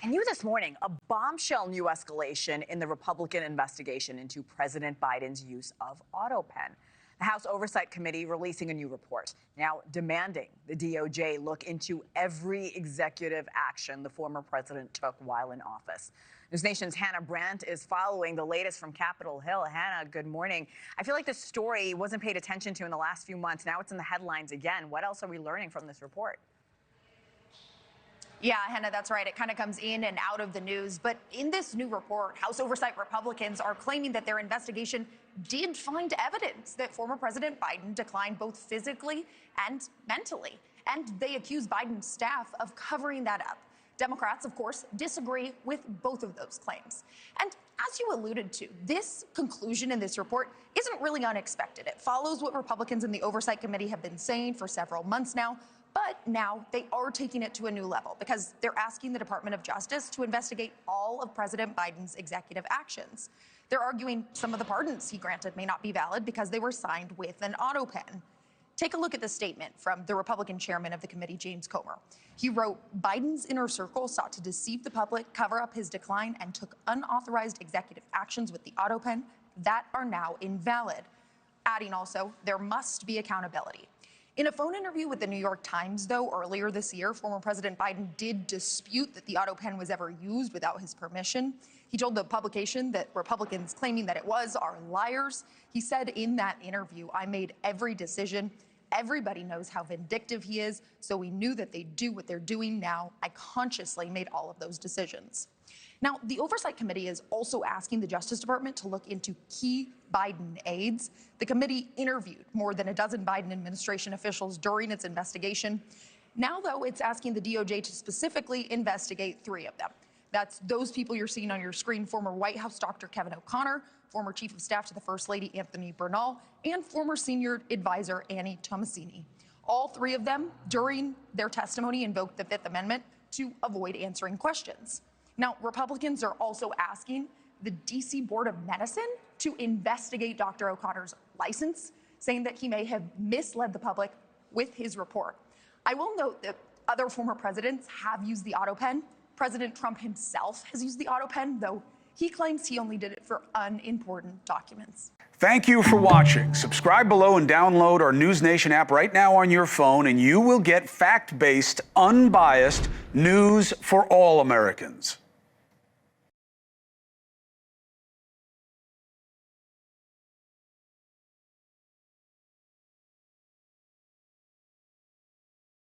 New this morning, a bombshell new escalation in the Republican investigation into President Biden's use of autopen. The House Oversight Committee releasing a new report, now demanding the DOJ look into every executive action the former president took while in office. NewsNation's Hannah Brandt is following the latest from Capitol Hill. Hannah, good morning. I feel like this story wasn't paid attention to in the last few months. Now it's in the headlines again. What else are we learning from this report? Yeah, Hannah, that's right. It kind of comes in and out of the news. But in this new report, House Oversight Republicans are claiming that their investigation did find evidence that former President Biden declined both physically and mentally. And they accuse Biden's staff of covering that up. Democrats, of course, disagree with both of those claims. And as you alluded to, this conclusion in this report isn't really unexpected. It follows what Republicans in the Oversight Committee have been saying for several months now. But now they are taking it to a new level because they're asking the Department of Justice to investigate all of President Biden's executive actions. They're arguing some of the pardons he granted may not be valid because they were signed with an autopen. Take a look at the statement from the Republican chairman of the committee, James Comer. He wrote, "Biden's inner circle sought to deceive the public, cover up his decline, and took unauthorized executive actions with the autopen that are now invalid." Adding also, there must be accountability. In a phone interview with the New York Times, though, earlier this year, former President Biden did dispute that the autopen was ever used without his permission. He told the publication that Republicans claiming that it was are liars. He said in that interview, "I made every decision. Everybody knows how vindictive he is, so we knew that they'd do what they're doing now. I consciously made all of those decisions." Now, the Oversight Committee is also asking the Justice Department to look into key Biden aides. The committee interviewed more than a dozen Biden administration officials during its investigation. Now, though, it's asking the DOJ to specifically investigate three of them. That's those people you're seeing on your screen: former White House Dr. Kevin O'Connor, former Chief of Staff to the First Lady Anthony Bernal, and former Senior Advisor Annie Tomasini. All three of them, during their testimony, invoked the Fifth Amendment to avoid answering questions. Now, Republicans are also asking the D.C. Board of Medicine to investigate Dr. O'Connor's license, saying that he may have misled the public with his report. I will note that other former presidents have used the autopen. President Trump himself has used the autopen, though he claims he only did it for unimportant documents. Thank you for watching. Subscribe below and download our NewsNation app right now on your phone, and you will get fact-based, unbiased news for all Americans.